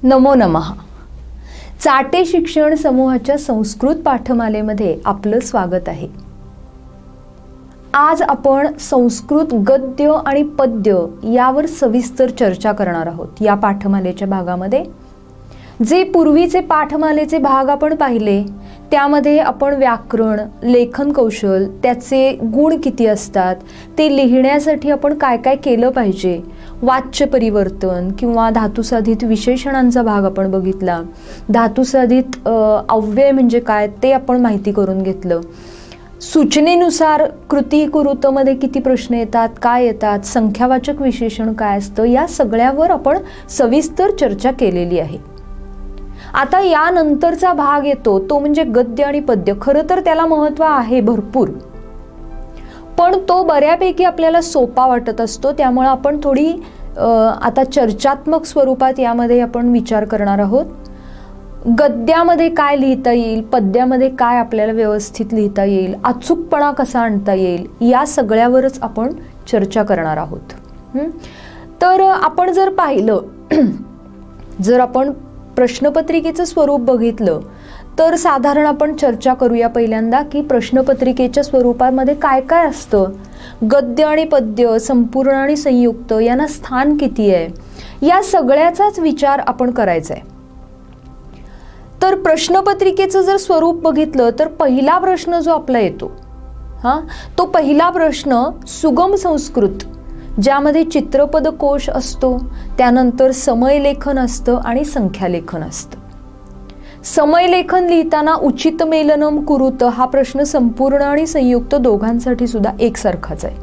नमो नमः. चाटे शिक्षण समूहाच्या संस्कृत पाठमालेमध्ये आपलं स्वागत आहे. आज आपण संस्कृत गद्य आणि पद्य यावर सविस्तर चर्चा करणार आहोत. या पाठमालेच्या भागामध्ये जे पूर्वीचे पाठमालेचे भाग आपण पाहिले त्यामध्ये आपण व्याकरण, लेखन कौशल, त्याचे गुण किती असतात, ते लिहिण्यासाठी आपण काय काय केलं पाहिजे, वाच्य परिवर्तन किंवा धातुसाधित विशेषणांचा भाग आपण बघितला, धातुसाधित अव्यय म्हणजे काय ते आपण माहिती करून घेतलं, सूचनेनुसार कृती कुरुतमध्ये किती प्रश्न येतात, काय येतात, संख्यावाचक विशेषण काय असतं, या सगळ्यावर आपण सविस्तर चर्चा केलेली आहे. आता यानंतरचा भाग येतो तो म्हणजे गद्य आणि पद्य. खरं तर त्याला महत्त्व आहे भरपूर, पण तो बऱ्यापैकी आपल्याला सोपा वाटत असतो. त्यामुळे आपण थोडी आता चर्चात्मक स्वरूपात यामध्ये आपण विचार करणार आहोत. गद्यामध्ये काय लिहिता येईल, पद्यामध्ये काय आपल्याला व्यवस्थित लिहिता येईल, अचूकपणा कसा आणता येईल, या सगळ्यावरच आपण चर्चा करणार आहोत. तर आपण जर पाहिलं, जर आपण प्रश्नपत्रिकेचं स्वरूप बघितलं तर साधारण आपण चर्चा करूया पहिल्यांदा की प्रश्नपत्रिकेच्या स्वरूपामध्ये काय काय असतं. गद्य आणि पद्य, संपूर्ण आणि संयुक्त यांना स्थान किती आहे, या सगळ्याचाच विचार आपण करायचा आहे. तर प्रश्नपत्रिकेचं जर स्वरूप बघितलं तर पहिला प्रश्न जो आपला येतो तो पहिला प्रश्न सुगम संस्कृत, ज्यामध्ये चित्रपद कोश असतो, त्यानंतर समयलेखन असतं आणि संख्यालेखन असतं. समयलेखन लिहिताना उचित मेलनम कुरुत हा प्रश्न संपूर्ण आणि संयुक्त दोघांसाठी सुद्धा एकसारखाच आहे.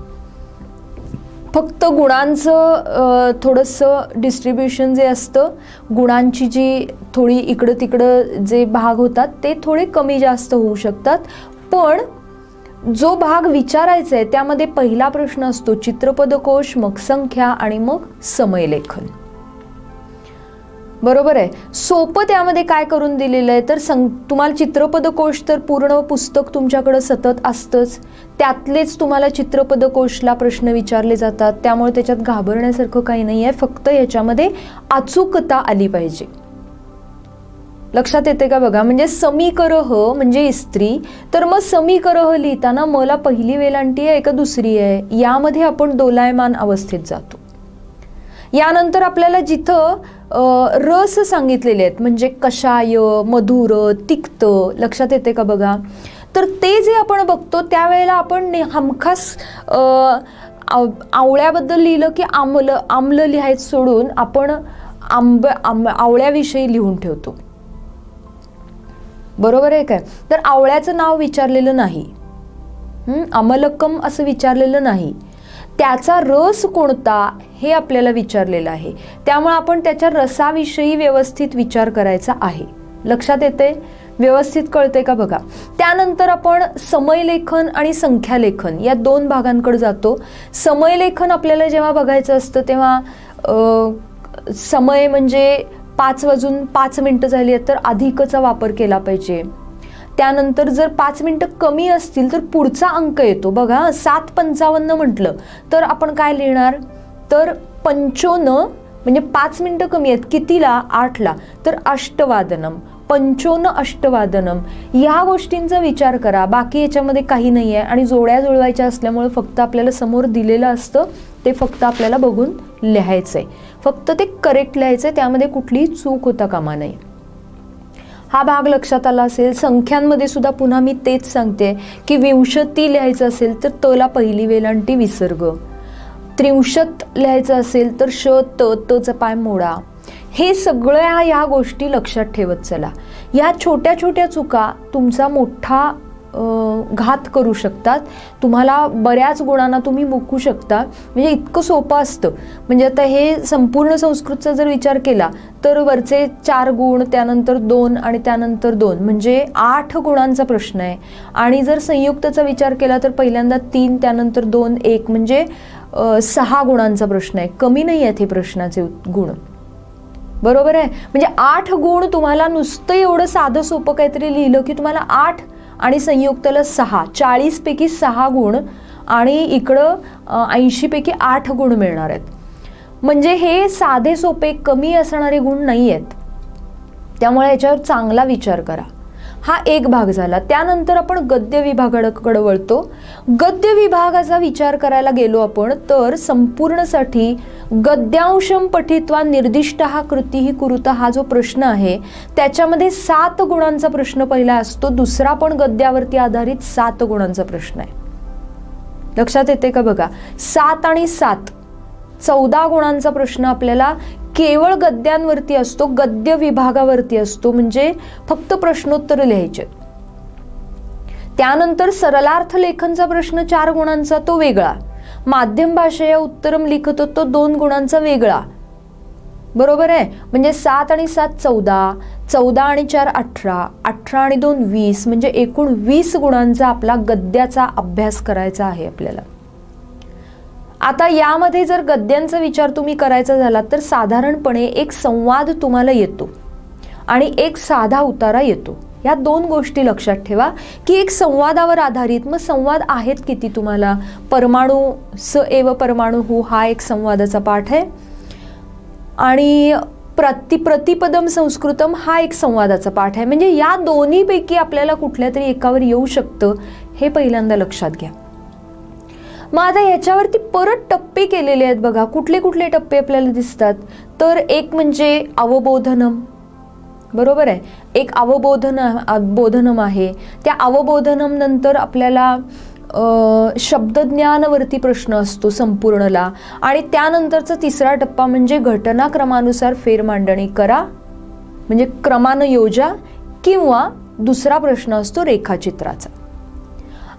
फक्त गुणांचं थोडंसं डिस्ट्रीब्युशन जे असतं, गुणांची जी थोडी इकडं तिकडं जे भाग होतात ते थोडे कमी जास्त होऊ शकतात, पण जो भाग विचारायचा आहे त्यामध्ये पहिला प्रश्न असतो चित्रपदकोश, मग संख्या आणि मग समयलेखन. बरोबर आहे. सोपं त्यामध्ये काय करून दिलेलं आहे तर तुम्हाला चित्रपदकोश तर पूर्ण पुस्तक तुमच्याकडे सतत असतंच, त्यातलेच तुम्हाला चित्रपदकोशला प्रश्न विचारले जातात, त्यामुळे त्याच्यात घाबरण्यासारखं काही नाही आहे. फक्त याच्यामध्ये अचूकता आली पाहिजे. लक्षात येते का बघा. म्हणजे समीकरह म्हणजे स्त्री, तर मग समीकरह लिहिताना मला पहिली वेलांटी आहे का दुसरी आहे, यामध्ये आपण दोलायमान अवस्थेत जातो. यानंतर आपल्याला जिथं रस सांगितलेले आहेत म्हणजे कषाय, मधुर, तिक्त, लक्षात येते का बघा. तर ते जे आपण बघतो त्यावेळेला आपण हमखास आवळ्याबद्दल लिहिलं की आम्ल लिहायचं सोडून आपण आवळ्याविषयी लिहून ठेवतो. बरोबर आहे काय. तर आवळ्याचं नाव विचारलेलं नाही, अमलकम असं विचारलेलं नाही, त्याचा रस कोणता हे आपल्याला विचारलेलं आहे. त्यामुळे आपण त्याच्या रसाविषयी व्यवस्थित विचार करायचा आहे. लक्षात येते, व्यवस्थित कळते का बघा. त्यानंतर आपण समयलेखन आणि संख्यालेखन या दोन भागांकडे जातो. समयलेखन आपल्याला जेव्हा बघायचं असतं तेव्हा समय म्हणजे 5 वाजून 5 मिनिटं झाली तर अधिकचा वापर केला पाहिजे. त्यानंतर जर 5 मिनिटं कमी असतील तर पुढचा अंक येतो बघा. 7:55 म्हटलं तर आपण काय लिहिणार तर 55 म्हणजे 5 मिनिटं कमी आहेत, कितीला 8ला, तर अष्टवादनम, 55 अष्टवादनम, या गोष्टींचा विचार करा. बाकी याच्यामध्ये काही नाही आहे आणि जोड्या जुळवायच्या असल्यामुळे फक्त आपल्याला समोर दिलेलं असतं ते फक्त आपल्याला बघून लिहायचंय, फक्त ते करेक्ट लिहायचंय, त्यामध्ये कुठलीही चूक होता कामा नये. हा भाग लक्षात आला असेल. संख्यांमध्ये सुद्धा पुन्हा मी तेच सांगते की 20 लिहायचं असेल तर तला पहिली वेलांटी विसर्ग, 63 लिहायचं असेल तर श तचा पाय मोडा. हे सगळ्या या गोष्टी लक्षात ठेवत चला. या छोट्या छोट्या चुका तुमचा मोठा घात करू शकतात. तुम्हाला बऱ्याच गुणांना तुम्ही मुकू शकता. म्हणजे इतकं सोपं असतं. म्हणजे आता हे संपूर्ण संस्कृतचा जर विचार केला तर वरचे 4 गुण, त्यानंतर 2 आणि त्यानंतर 2 म्हणजे 8 गुणांचा प्रश्न आहे. आणि जर संयुक्तचा विचार केला तर पहिल्यांदा 3, त्यानंतर 2, 1 म्हणजे 6 गुणांचा प्रश्न आहे. कमी नाही आहेत हे प्रश्नाचे गुण. बरोबर आहे. म्हणजे 8 गुण तुम्हाला नुसतं एवढं साधं सोपं काहीतरी लिहिलं की तुम्हाला 8 आणि संयुक्तला 6, 40 पैकी 6 गुण आणि इकडं 80 पैकी 8 गुण मिळणार आहेत. म्हणजे हे साधे सोपे कमी असणारे गुण नाही आहेत. त्यामुळे याच्यावर चांगला विचार करा। हा एक भाग झाला। त्यानंतर आपण गद्य विभागाकडे वळतो। गद्य विभागाचा विचार करायला गेलो आपण तर संपूर्णसाठी गद्यांशम पठित्वा निर्दिष्टः कृतिः कुरुतः हा जो प्रश्न आहे त्याच्यामध्ये 7 गुणांचा प्रश्न पहिला असतो, दुसरा पण गद्यावरती आधारित 7 गुणांचा प्रश्न आहे। लक्षात येते का बघा, 7 आणि 7 14 गुणांचा प्रश्न आपल्याला केवळ गद्यांवरती असतो, गद्य विभागावरती असतो, म्हणजे फक्त प्रश्नोत्तर लिहायचे। त्यानंतर सरलार्थ लेखनचा प्रश्न 4 गुणांचा तो वेगळा, माध्यम भाषेया उत्तरम लिखतो तो 2 गुणांचा वेगळा, बरोबर आहे। म्हणजे 7 आणि 7 14, 14 आणि 4 18, 18 आणि 2 20, म्हणजे एकूण 20 गुणांचा आपला गद्याचा अभ्यास करायचा आहे आपल्याला। आता यामध्ये जर गद्यांचा विचार तुम्ही करायचा झाला तर साधारणपणे एक संवाद तुम्हाला येतो आणि एक साधा उतारा येतो। या 2 गोष्टी लक्षात ठेवा की एक संवादावर आधारित, मग संवाद आहेत किती तुम्हाला, परमाणु स एव परमाणु हा एक संवादाचा पाठ आहे आणि प्रतिपदम संस्कृतम हा एक संवादाचा पाठ आहे। म्हणजे या दोन्हीपैकी आपल्याला कुठल्या तरी एकावर येऊ शकतं, हे पहिल्यांदा लक्षात घ्या। मग आता याच्यावरती परत टप्पे केलेले आहेत बघा। कुठले कुठले टप्पे आपल्याला दिसतात तर एक म्हणजे अवबोधनम, बरोबर आहे, एक अवबोधनम आहे। त्या अवबोधनम नंतर आपल्याला शब्दज्ञानावरती प्रश्न असतो संपूर्णला, आणि त्यानंतरचा तिसरा टप्पा म्हणजे घटनाक्रमानुसार फेरमांडणी करा, म्हणजे क्रमानं योजा, किंवा दुसरा प्रश्न असतो रेखाचित्राचा।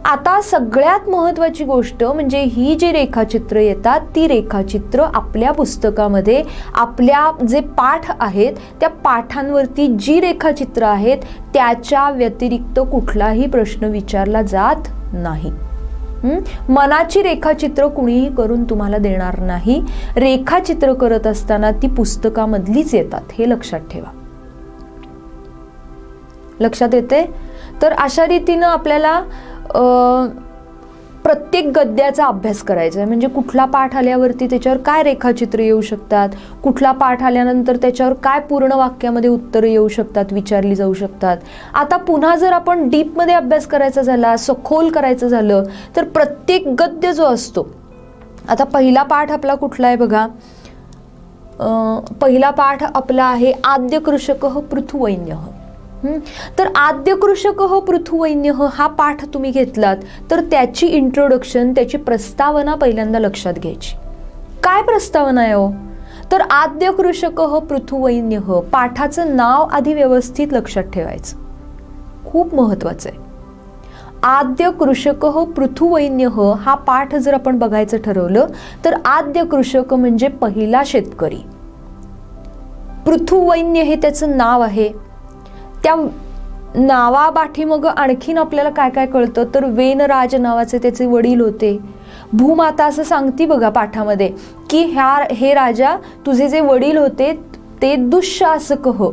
आता सगळ्यात महत्त्वाची गोष्ट म्हणजे ही जी रेखाचित्र येतात ती रेखाचित्र आपल्या पुस्तकामध्ये आपल्या जे पाठ आहेत त्या पाठांवरती जी रेखाचित्र आहेत त्याच्या व्यतिरिक्त कुठलाही प्रश्न विचारला जात नाही। मनाची रेखाचित्र कुणीही करून तुम्हाला देणार नाही। रेखाचित्र करत असताना ती पुस्तकामधलीच येतात, हे लक्षात ठेवा। लक्षात येते? तर अशा रीतीने आपल्याला प्रत्येक गद्याचा अभ्यास करायचा आहे। म्हणजे कुठला पाठ आल्यावरती त्याच्यावर काय रेखाचित्र येऊ शकतात, कुठला पाठ आल्यानंतर त्याच्यावर काय पूर्ण वाक्यामध्ये उत्तर येऊ शकतात, विचारली जाऊ शकतात। आता पुन्हा जर आपण डीप मध्ये अभ्यास करायचा झाला, सखोल करायचं झालं तर प्रत्येक गद्य जो असतो, आता पहिला पाठ आपला कुठला आहे बघा, पहिला पाठ आपला आहे आद्य कृषकः पृथुवैन्यः। तर आद्य कृषकः पृथुवैन्यः हा पाठ तुम्ही घेतलात तर त्याची इंट्रोडक्शन, त्याची प्रस्तावना पहिल्यांदा लक्षात घ्यायची। काय प्रस्तावना आहे हो? तर आद्य कृषकः पृथुवैन्यः, पाठाचं नाव आधी व्यवस्थित लक्षात ठेवायचं, खूप महत्त्वाचं आहे। आद्य कृषकः पृथुवैन्यः हा पाठ जर आपण बघायचं ठरवलं तर आद्य कृषक म्हणजे पहिला शेतकरी, पृथुवैन्य हे त्याचं नाव आहे। त्या नावापाठी मग आणखीन आपल्याला काय काय कळतं तर वेनराज नावाचे त्याचे वडील होते। भूमाता असं सांगती बघा पाठामध्ये की हे राजा तुझे जे वडील होते ते दुःशासकः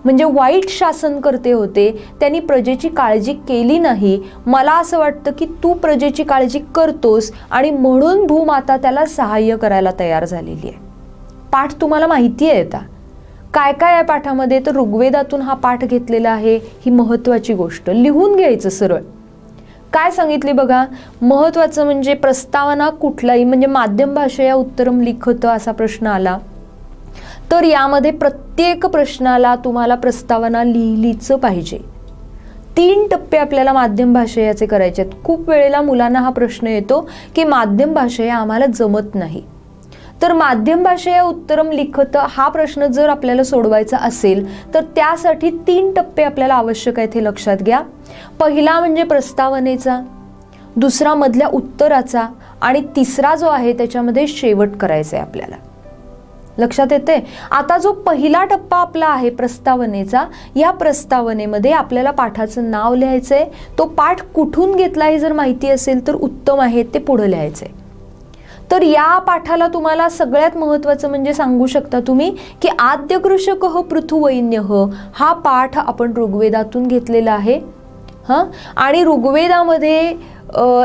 म्हणजे वाईट शासनकर्ते होते, त्यांनी प्रजेची काळजी केली नाही। मला असं वाटतं की तू प्रजेची काळजी करतोस आणि म्हणून भूमाता त्याला सहाय्य करायला तयार झालेली आहे। पाठ तुम्हाला माहिती आहे आता काय काय आहे पाठामध्ये, तर ऋग्वेदातून हा पाठ घेतलेला आहे। ही महत्त्वाची गोष्ट लिहून घ्यायचं सरळ। काय सांगितले बघा, महत्त्वाचं म्हणजे प्रस्तावना कुठलाही, म्हणजे माध्यम भाषेया उत्तरम लिखत असा प्रश्न आला तर यामध्ये प्रत्येक प्रश्नाला तुम्हाला प्रस्तावना लिहिलीच पाहिजे। 3 टप्पे आपल्याला माध्यम भाषेयाचे करायचे आहेत। खूप वेळेला मुलांना हा प्रश्न येतो की माध्यम भाषेया आम्हाला जमत नाही, तर माध्यम भाषेया उत्तरम लिखत हा प्रश्न जर आपल्याला सोडवायचा असेल तर त्यासाठी 3 टप्पे आपल्याला आवश्यक आहेत, हे लक्षात घ्या। पहिला म्हणजे प्रस्तावनेचा, दुसरा मधल्या उत्तराचा, आणि तिसरा जो आहे त्याच्यामध्ये शेवट करायचा आहे आपल्याला। लक्षात येते? आता जो पहिला टप्पा आपला आहे प्रस्तावनेचा, या प्रस्तावनेमध्ये आपल्याला पाठाचं नाव लिहायचंय, तो पाठ कुठून घेतला हे जर माहिती असेल तर उत्तम आहे, ते पुढे लिहायचंय। तर या पाठाला तुम्हाला सगळ्यात महत्त्वाचं म्हणजे सांगू शकता तुम्ही की आद्य कृषकः पृथुवैन्यः हा पाठ आपण ऋग्वेदातून घेतलेला आहे। आणि ऋग्वेदामध्ये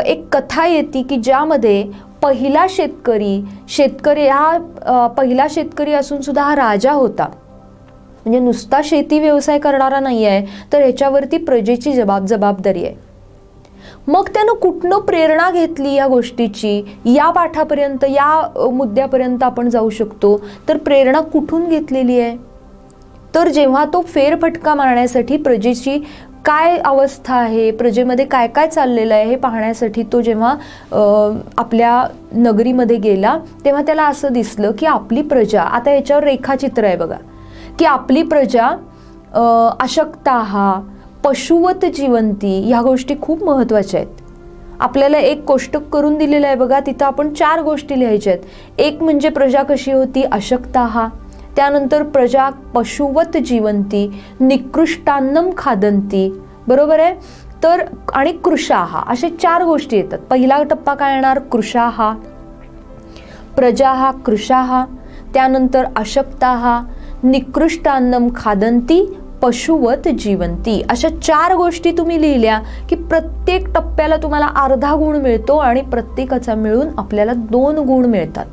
एक कथा येते की ज्यामध्ये पहिला शेतकरी हा पहिला शेतकरी असून सुद्धा हा राजा होता। म्हणजे नुसता शेती व्यवसाय करणारा नाही आहे, तर ह्याच्यावरती प्रजेची जबाबदारी आहे. मग त्यानं कुठनं प्रेरणा घेतली या गोष्टीची, या पाठापर्यंत, या मुद्द्यापर्यंत आपण जाऊ शकतो. तर प्रेरणा कुठून घेतलेली आहे, तर जेव्हा तो फेरफटका मारण्यासाठी प्रजेची काय अवस्था आहे, प्रजेमध्ये काय काय चाललेलं आहे हे पाहण्यासाठी तो जेव्हा आपल्या नगरीमध्ये गेला, तेव्हा त्याला असं दिसलं की आपली प्रजा, आता याच्यावर रेखाचित्र आहे बघा, की आपली प्रजा अशक्ताः पशुवत जीवंती, ह्या गोष्टी खूप महत्त्वाच्या आहेत. आपल्याला एक कोष्टक करून दिलेलं आहे बघा, तिथं आपण 4 गोष्टी लिहायच्या आहेत. एक म्हणजे प्रजा कशी होती, अशक्ताः, त्यानंतर प्रजा पशुवत जीवंती, निकृष्टान्नम खादंती, बरोबर आहे. तर आणि कृशाः, असे 4 गोष्टी येतात. पहिला टप्पा काय येणार, कृशाः, प्रजाः कृशाः, त्यानंतर अशक्ताः, निकृष्टान्नम खादंती, पशुवत जीवंती. अशा 4 गोष्टी तुम्ही लिहिल्या की प्रत्येक टप्प्याला तुम्हाला अर्धा गुण मिळतो आणि प्रत्येकाचा मिळून आपल्याला 2 गुण मिळतात.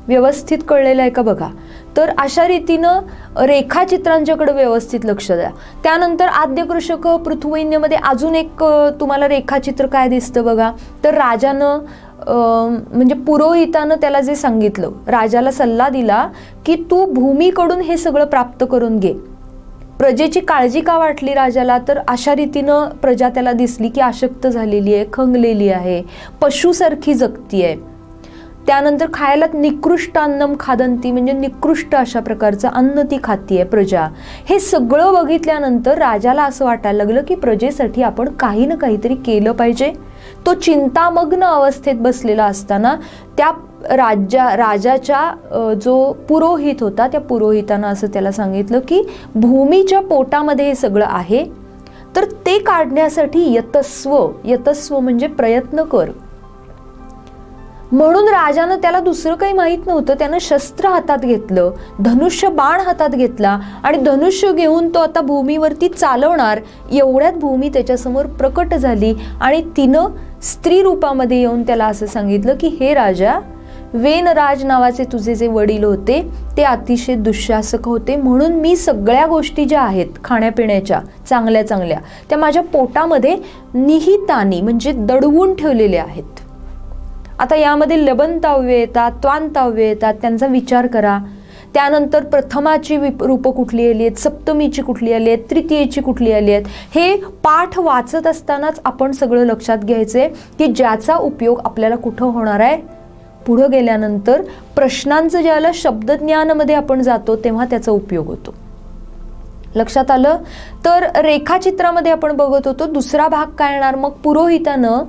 व्यवस्थित कळलेलं आहे का बघा. तर अशा रीतीनं रेखाचित्रांच्याकडे व्यवस्थित लक्ष द्या. त्यानंतर आद्य कृषक पृथुवैन्यमध्ये अजून एक तुम्हाला रेखाचित्र काय दिसतं बघा. तर राजानं म्हणजे पुरोहितानं त्याला जे सांगितलं, राजाला सल्ला दिला की तू भूमीकडून हे सगळं प्राप्त करून घे. प्रजेची काळजी का वाटली राजाला, तर अशा रीतीनं प्रजा त्याला दिसली की अशक्त झालेली आहे, खंगलेली आहे, पशुसारखी जगती आहे. त्यानंतर खायला निकृष्टान्नम खादंती, म्हणजे निकृष्ट अशा प्रकारचं अन्न ती खातीये प्रजा. हे सगळं बघितल्यानंतर राजाला असं वाटायला लागलं की प्रजेसाठी आपण काही ना काहीतरी केलं पाहिजे. तो चिंतामग्न अवस्थेत बसलेला असताना त्या राजाच्या जो पुरोहित होता, त्या पुरोहितानं असं त्याला सांगितलं की भूमीच्या पोटामध्ये हे सगळं आहे, तर ते काढण्यासाठी यतस्व म्हणजे प्रयत्न कर. म्हणून राजानं, त्याला दुसरं काही माहीत नव्हतं, त्यानं शस्त्र हातात घेतलं, धनुष्य बाण हातात घेतला आणि धनुष्य घेऊन तो आता भूमीवरती चालवणार. एवढ्यात भूमी त्याच्यासमोर प्रकट झाली आणि तिनं स्त्री रूपामध्ये येऊन त्याला असं सांगितलं की हे राजा, वेनराज नावाचे तुझे जे वडील होते ते अतिशय दुःशासक होते, म्हणून मी सगळ्या गोष्टी ज्या आहेत खाण्यापिण्याच्या चांगल्या चांगल्या त्या माझ्या पोटामध्ये निहितानी म्हणजे दडवून ठेवलेल्या आहेत. आता यामध्ये लबनताव्य येतात, त्वांताव्य येतात, त्यांचा विचार करा. त्यानंतर प्रथमाची रूप कुठली आली आहेत, सप्तमीची कुठली आली आहेत, तृतीयेची कुठली आली आहेत, हे पाठ वाचत असतानाच आपण सगळं लक्षात घ्यायचंय की ज्याचा उपयोग आपल्याला कुठं होणार आहे, पुढे गेल्यानंतर प्रश्नांचं ज्याला शब्दज्ञानामध्ये आपण जातो तेव्हा त्याचा उपयोग होतो. लक्षात आलं. तर रेखाचित्रामध्ये आपण बघत होतो दुसरा भाग काय येणार, मग पुरोहितानं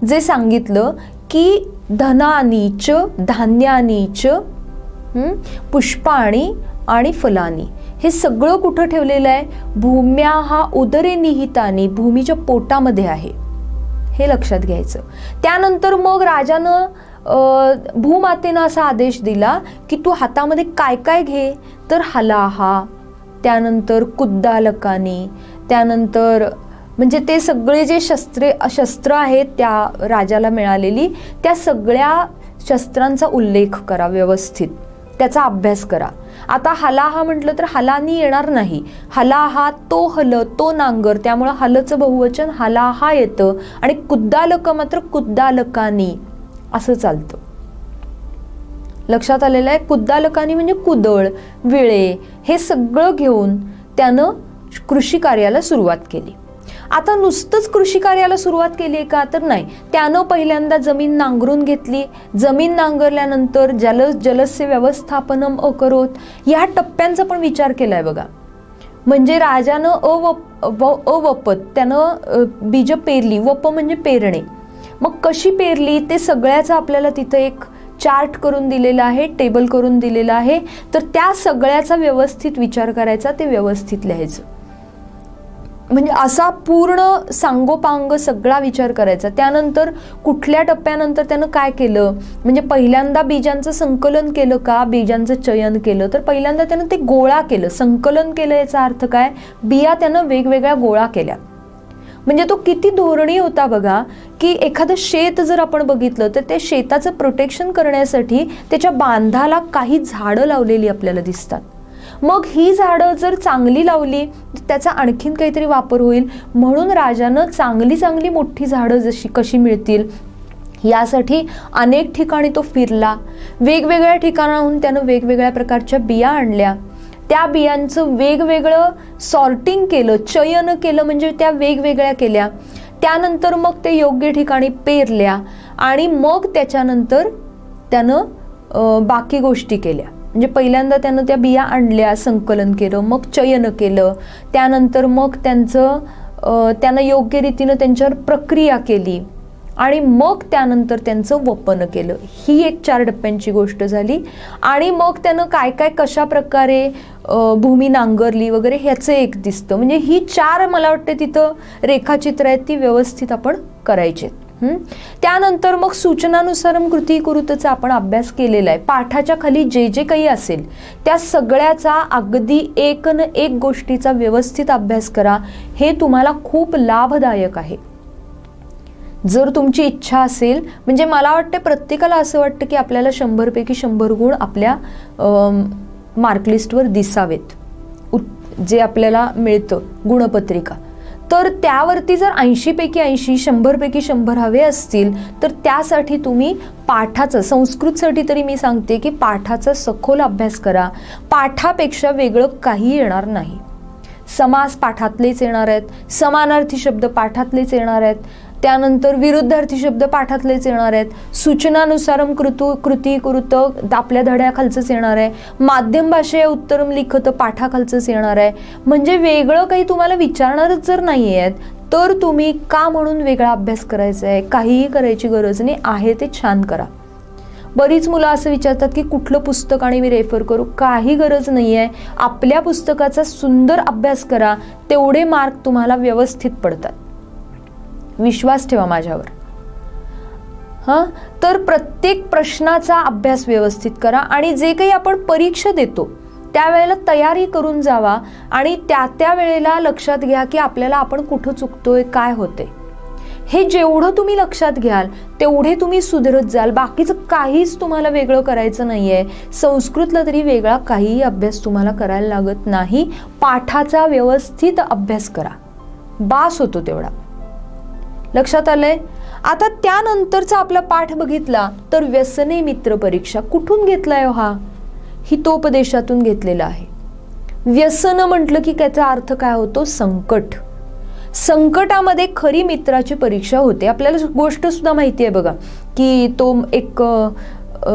जे सांगितलं की धनानीच धान्यानीच पुष्पाणी आणि फलानी, हे सगळं कुठं ठेवलेलं आहे, भूम्या हा उदरे निहितानी, भूमीच्या पोटामध्ये आहे, हे लक्षात घ्यायचं. त्यानंतर मग राजानं भूमातेनं असा आदेश दिला की तू हातामध्ये काय काय घे, तर हलाहा, त्यानंतर कुद्दालकानी, त्यानंतर म्हणजे ते सगळे जे शस्त्र आहेत त्या राजाला मिळालेली, त्या सगळ्या शस्त्रांचा उल्लेख करा, व्यवस्थित त्याचा अभ्यास करा. आता हलाहा म्हटलं तर हलानी येणार नाही, हलाहा तो हल, तो नांगर, त्यामुळं हलचं बहुवचन हलाहा येतं आणि कुद्दालक मात्र कुद्दालकानी असं चालतं. लक्षात आलेलं आहे. कुद्दालकानी म्हणजे कुदळ, विळे हे सगळं घेऊन त्यानं कृषी कार्याला सुरुवात केली. आता नुसतंच कृषी कार्याला सुरुवात केली का, तर नाही. त्यानं पहिल्यांदा जमीन नांगरून घेतली. जमीन नांगरल्यानंतर जलस्य व्यवस्थापनम अकरोत, या टप्प्यांचा पण विचार केलाय बघा. म्हणजे राजानं अवपत, त्यानं बीज पेरली, वप म्हणजे पेरणे. मग कशी पेरली ते सगळ्याचं आपल्याला तिथं एक चार्ट करून दिलेला आहे, टेबल करून दिलेला आहे. तर त्या सगळ्याचा व्यवस्थित विचार करायचा, ते व्यवस्थित लिहायचं. म्हणजे असा पूर्ण सांगोपांग सगळा विचार करायचा. त्यानंतर कुठल्या टप्प्यानंतर त्यानं काय केलं, म्हणजे पहिल्यांदा बीजांचं संकलन केलं का बीजांचं चयन केलं, तर पहिल्यांदा त्यानं ते गोळा केलं. संकलन केलं याचा अर्थ काय, बिया त्यानं वेगवेगळ्या गोळा केल्या. म्हणजे तो किती धोरणी होता बघा, की एखादं शेत जर आपण बघितलं तर त्या शेताचं प्रोटेक्शन करण्यासाठी त्याच्या बांधाला काही झाडं लावलेली आपल्याला दिसतात. मग ही झाडं जर चांगली लावली तर त्याचा आणखीन काहीतरी वापर होईल, म्हणून राजानं चांगली चांगली मोठी झाडं जशी कशी मिळतील यासाठी अनेक ठिकाणी तो फिरला. वेगवेगळ्या ठिकाणाहून त्यानं वेगवेगळ्या प्रकारच्या बिया आणल्या. त्या बियांचं वेगवेगळं सॉर्टिंग केलं, चयन केलं, म्हणजे त्या वेगवेगळ्या केल्या. त्यानंतर मग ते योग्य ठिकाणी पेरल्या आणि मग त्याच्यानंतर त्यानं बाकी गोष्टी केल्या. म्हणजे पहिल्यांदा त्यानं त्या बिया आणल्या, संकलन केलं, मग चयन केलं, त्यानंतर मग त्यानं योग्य रीतीनं त्यांच्यावर प्रक्रिया केली आणि मग त्यानंतर त्यांचं वपन केलं. ही एक 4 टप्प्यांची गोष्ट झाली. आणि मग त्यानं काय काय कशा प्रकारे भूमी नांगरली वगैरे ह्याचं एक दिसतं. म्हणजे ही 4 मला वाटतं तिथं रेखाचित्र आहेत, ती व्यवस्थित आपण करायचे. त्यानंतर मग सूचनानुसारम कृती कुरुतचा आपण अभ्यास केलेला आहे. पाठाच्या खाली जे जे काही असेल त्या सगळ्याचा अगदी एक न एक गोष्टीचा व्यवस्थित अभ्यास करा. हे तुम्हाला खूप लाभदायक आहे. जर तुमची इच्छा असेल, म्हणजे मला वाटतं प्रत्येकाला असं वाटतं की आपल्याला 100 पैकी 100 गुण आपल्या मार्कलिस्टवर दिसावेत, जे आपल्याला मिळतं गुणपत्रिका. तर त्यावरती जर 80 पैकी 80, 100 पैकी 100 हवे असतील तर त्यासाठी तुम्ही पाठाचं, संस्कृतसाठी तरी मी सांगते की पाठाचा सखोल अभ्यास करा. पाठापेक्षा वेगळं काही येणार नाही. समास पाठातलेच येणार आहेत, समानार्थी शब्द पाठातलेच येणार आहेत, त्यानंतर विरुद्धार्थी शब्द पाठातलेच येणार आहेत, सूचनानुसारम कृती कुरुत आपल्या धड्याखालचंच येणार आहे, माध्यम भाषेया उत्तरम लिखत पाठाखालचंच येणार आहे. म्हणजे वेगळं काही तुम्हाला विचारणारच जर नाही आहेत तर तुम्ही का म्हणून वेगळा अभ्यास करायचा आहे? काहीही करायची गरज नाही आहे, ते छान करा. बरीच मुलं असं विचारतात की कुठलं पुस्तक आणि मी रेफर करू. काही गरज नाही आहे. आपल्या पुस्तकाचा सुंदर अभ्यास करा, तेवढे मार्क तुम्हाला व्यवस्थित पडतात. विश्वास ठेवा माझ्यावर. तर प्रत्येक प्रश्नाचा अभ्यास व्यवस्थित करा आणि जे काही आपण परीक्षा देतो त्यावेळेला तयारी करून जावा आणि त्या वेळेला लक्षात घ्या की आपल्याला आपण कुठं चुकतोय, काय होते. हे जेवढं तुम्ही लक्षात घ्याल तेवढे तुम्ही सुधरत जाल. बाकीचं काहीच तुम्हाला वेगळं करायचं नाहीये. संस्कृतला तरी वेगळा काहीही अभ्यास तुम्हाला करायला लागत नाही. पाठाचा व्यवस्थित अभ्यास करा, बास होतो तेवढा. लक्षात आलंय? आता त्यानंतरचा आपला पाठ बघितला तर व्यसने मित्र परीक्षा कुठून घेतलाय हा? हितोपदेशातून घेतलेला आहे. व्यसन म्हटलं की त्याचा अर्थ काय होतो? संकट. संकटामध्ये खरी मित्राची परीक्षा होते. आपल्याला गोष्ट सुद्धा माहिती आहे बघा की तो एक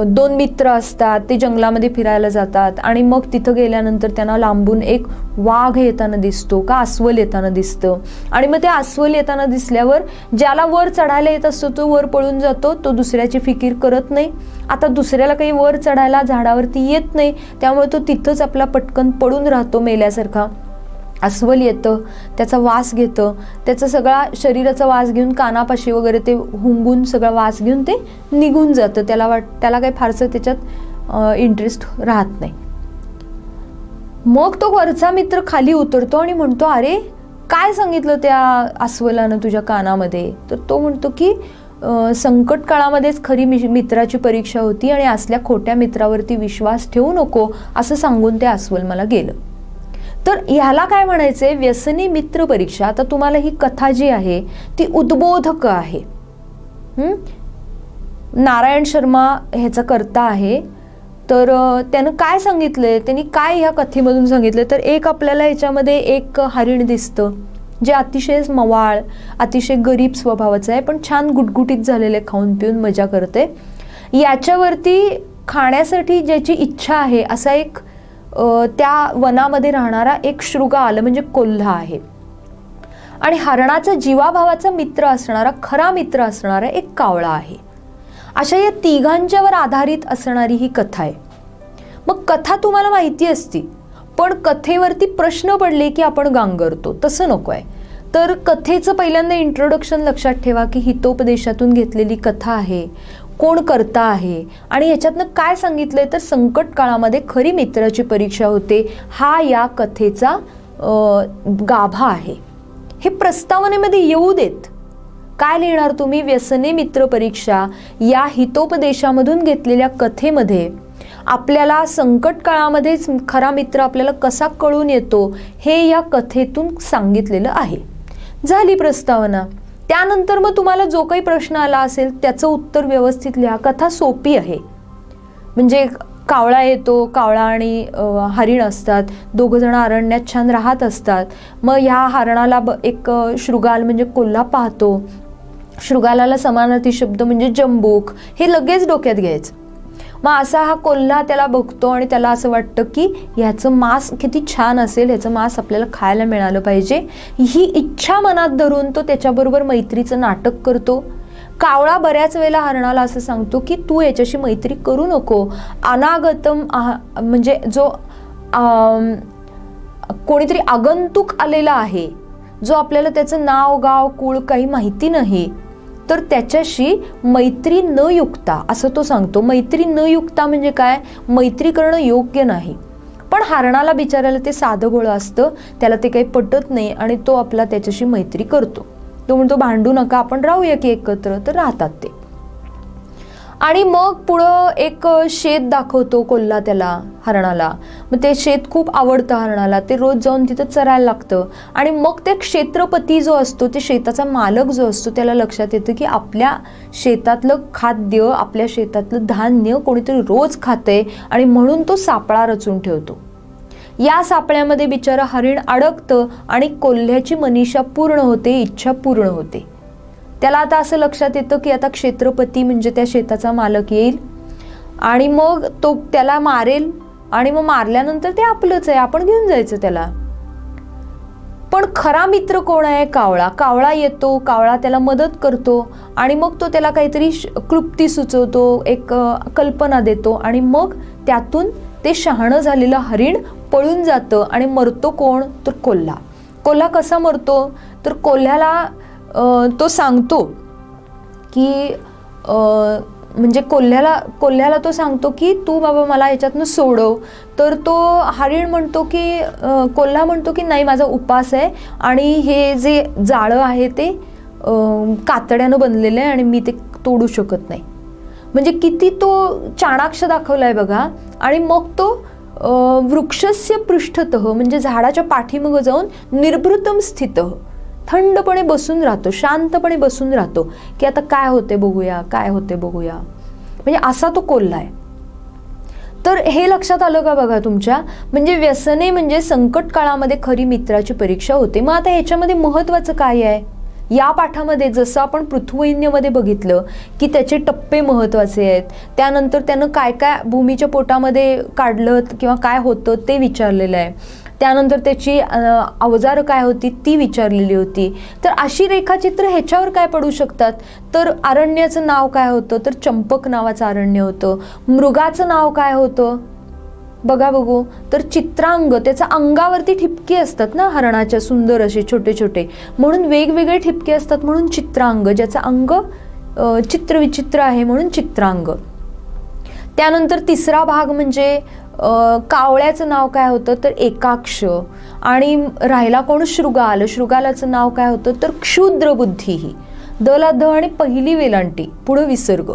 2 मित्र असतात, ते जंगलामध्ये फिरायला जातात आणि मग तिथं गेल्यानंतर त्यांना लांबून एक वाघ येताना दिसतो का अस्वल येताना दिसतं आणि मग ते अस्वल येताना दिसल्यावर ज्याला वर चढायला येत असतो तो वर पळून जातो, तो दुसऱ्याची फिकीर करत नाही. आता दुसऱ्याला काही वर चढायला झाडावरती येत नाही, त्यामुळे तो तिथंच आपला पटकन पडून राहतो मेल्यासारखा. अस्वल येतं, त्याचा वास घेतं, त्याचा सगळा शरीराचा वास घेऊन कानापाशी वगैरे ते हुंगून सगळा वास घेऊन ते निघून जातं. त्याला काही फारसं त्याच्यात इंटरेस्ट राहत नाही. मग तो वरचा मित्र खाली उतरतो आणि म्हणतो, अरे काय सांगितलं त्या अस्वलानं तुझ्या कानामध्ये? तर तो म्हणतो की संकट काळामध्येच खरी मित्राची परीक्षा होती आणि असल्या खोट्या मित्रावरती विश्वास ठेवू नको असं सांगून ते अस्वल मला गेलं. तर ह्याला काय म्हणायचंय? व्यसनी मित्र परीक्षा. आता तुम्हाला ही कथा जी आहे ती उद्बोधक आहे. नारायण शर्मा ह्याचा कर्ता आहे. तर त्यानं काय सांगितलंय, त्यांनी काय ह्या कथेमधून सांगितलं, तर एक आपल्याला ह्याच्यामध्ये एक हरिण दिसतं जे अतिशय मवाळ, अतिशय गरीब स्वभावाचं आहे, पण छान गुटगुटीत झालेले, खाऊन पिऊन मजा करते. याच्यावरती खाण्यासाठी ज्याची इच्छा आहे असा एक त्या वनामध्ये राहणारा एक शृगाल म्हणजे कोल्हा आहे आणि हरणाचा जीवाभावाचा मित्र असणारा, खरा मित्र असणारा एक कावळा आहे. अशा या तिघांच्यावर आधारित असणारी ही कथा आहे. मग कथा तुम्हाला माहिती असती, पण कथेवरती प्रश्न पडले की आपण गांगरतो, तसं नको आहे. तर कथेचं पहिल्यांदा इंट्रोडक्शन लक्षात ठेवा की हितोपदेशातून घेतलेली कथा आहे, कोण करता आहे आणि याच्यातनं काय सांगितलंय, तर संकट काळामध्ये खरी मित्राची परीक्षा होते हा या कथेचा गाभा आहे. हे प्रस्तावनेमध्ये येऊ देत. काय लिहिणार तुम्ही? व्यसने मित्र परीक्षा या हितोपदेशामधून घेतलेल्या कथेमध्ये आपल्याला संकट काळामध्ये खरा मित्र आपल्याला कसा कळून येतो हे या कथेतून सांगितलेलं आहे. झाली प्रस्तावना. त्यानंतर मग तुम्हाला जो काही प्रश्न आला असेल त्याचं उत्तर व्यवस्थित लिहा. कथा सोपी आहे. म्हणजे कावळा येतो, कावळा आणि हरिण असतात, दोघं जण अरण्यात छान राहत असतात. मग ह्या हरणाला एक शृगाल म्हणजे कोल्हा पाहतो. शृगालाला समानार्थी शब्द म्हणजे जंबूक हे लगेच डोक्यात घ्यायचं. मग असा हा कोल्हा त्याला बघतो आणि त्याला असं वाटतं की ह्याचं मांस किती छान असेल, ह्याचं मांस आपल्याला खायला मिळालं पाहिजे. ही इच्छा मनात धरून तो त्याच्याबरोबर मैत्रीचं नाटक करतो. कावळा बऱ्याच वेळेला हरणाला असं सांगतो की तू याच्याशी मैत्री करू नको. अनागतम म्हणजे जो कोणीतरी आगंतुक आलेला आहे, जो आपल्याला त्याचं नाव गाव कुळ काही माहिती नाही, तर त्याच्याशी मैत्री न युक्ता असं तो सांगतो. मैत्री न युक्ता म्हणजे काय? मैत्री करणं योग्य नाही. पण हरणाला बिचारायला ते साधं भोळं असतं, त्याला ते काही पटत नाही आणि तो आपला त्याच्याशी मैत्री करतो. तो म्हणतो भांडू नका, आपण राहूया की एकत्र. तर राहतात ते. आणि मग पुढं एक शेत दाखवतो कोल्हा त्याला हरणाला. मग ते शेत खूप आवडतं हरणाला. ते रोज जाऊन तिथं चरायला लागतं. आणि मग ते क्षेत्रपती जो असतो, ते शेताचा मालक जो असतो, त्याला लक्षात येतं की आपल्या शेतातलं खाद्य, आपल्या शेतातलं धान्य कोणीतरी रोज खातंय आणि म्हणून तो सापळा रचून ठेवतो. या सापळ्यामध्ये बिचारा हरिण अडकतं आणि कोल्ह्याची मनीषा पूर्ण होते, इच्छा पूर्ण होते. त्याला आता असं लक्षात येतं की आता क्षेत्रपती म्हणजे त्या शेताचा मालक येईल आणि मग तो त्याला मारेल आणि मग मारल्यानंतर ते आपलंच आहे, आपण घेऊन जायचं त्याला. पण खरा मित्र कोण आहे? कावळा. कावळा येतो, कावळा त्याला मदत करतो आणि मग तो त्याला काहीतरी क्लुप्ती सुचवतो, एक कल्पना देतो आणि मग त्यातून ते शहाणं झालेलं हरिण पळून जातं. आणि मरतो कोण? तर कोल्हा. कोल्हा कसा मरतो? तर कोल्ह्याला तो सांगतो की म्हणजे कोल्ह्याला तो सांगतो की तू बाबा मला याच्यातनं सोडव. तर तो हरिण म्हणतो की कोल्हा म्हणतो की नाही, माझा उपास आहे आणि हे जे जाळं आहे ते कातड्यानं बनलेलं आहे आणि मी ते तोडू शकत नाही. म्हणजे किती तो चाणाक्ष दाखवलाय बघा. आणि मग तो वृक्षस्य पृष्ठतः म्हणजे झाडाच्या पाठीमागं जाऊन निर्भृतम स्थितः थंडपणे बसून राहतो, शांतपणे बसून राहतो की आता काय होते बघूया, काय होते बघूया. म्हणजे असा तो कोल्हा आहे. तर हे लक्षात आलं का बघा तुमच्या? म्हणजे व्यसने म्हणजे संकट काळामध्ये खरी मित्राची परीक्षा होते. मग आता ह्याच्यामध्ये महत्त्वाचं काय आहे? या पाठामध्ये जसं आपण पृथ्वीन्यमध्ये बघितलं की त्याचे टप्पे महत्त्वाचे आहेत, त्यानंतर त्यानं काय काय भूमीच्या पोटामध्ये काढलं किंवा काय होतं ते विचारलेलं आहे, त्यानंतर त्याची अवजारं काय होती ती विचारलेली होती. तर अशी रेखाचित्र ह्याच्यावर काय पडू शकतात? तर अरण्याचं नाव काय होतं? तर चंपक नावाचं अरण्य होतं. मृगाचं नाव काय होतं? बघा बघू. तर चित्रांग. त्याच्या अंगावरती ठिपके असतात ना हरणाच्या, सुंदर असे छोटे छोटे, म्हणून वेगवेगळे ठिपके असतात म्हणून चित्रांग. ज्याचं अंग चित्रविचित्र आहे म्हणून चित्रांग. त्यानंतर तिसरा भाग म्हणजे कावळ्याचं नाव काय होतं? तर एकाक्ष. आणि राहिला कोण? शृगाल. शृगालाचं नाव काय होतं? तर क्षुद्र बुद्धी. ही दला द आणि पहिली वेलांटी पुढं विसर्ग.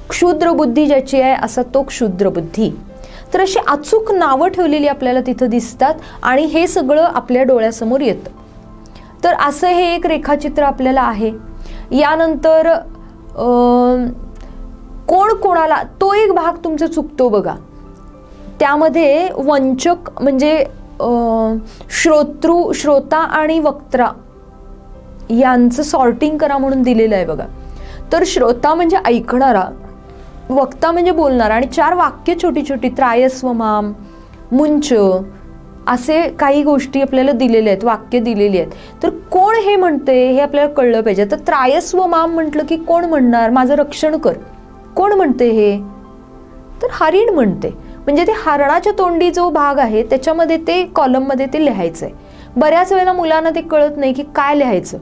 क्षुद्र बुद्धी ज्याची आहे असा तो क्षुद्र बुद्धी. तर अशी अचूक नावं ठेवलेली आपल्याला तिथं दिसतात आणि हे सगळं आपल्या डोळ्यासमोर येतं. तर असं हे एक रेखाचित्र आपल्याला आहे. यानंतर कोण कोणाला, तो एक भाग तुमचा चुकतो बघा. त्यामध्ये वंचक म्हणजे श्रोता आणि वक्ता यांचं सॉर्टिंग करा म्हणून दिलेलं आहे बघा. तर श्रोता म्हणजे ऐकणारा, वक्ता म्हणजे बोलणारा, आणि 4 वाक्य छोटी छोटी त्रायस्वमाम, मुंच असे काही गोष्टी आपल्याला दिलेल्या आहेत, वाक्य दिलेली आहेत. तर कोण हे म्हणते हे आपल्याला कळलं पाहिजे. तर त्रायस्वमाम म्हटलं की कोण म्हणणार? माझं रक्षण कर. कोण म्हणते हे? तर हरिण म्हणते. म्हणजे ते हरणाच्या तोंडी जो भाग आहे त्याच्यामध्ये ते कॉलममध्ये ते लिहायचंय. बऱ्याच वेळेला मुलांना ते कळत नाही की काय लिहायचं.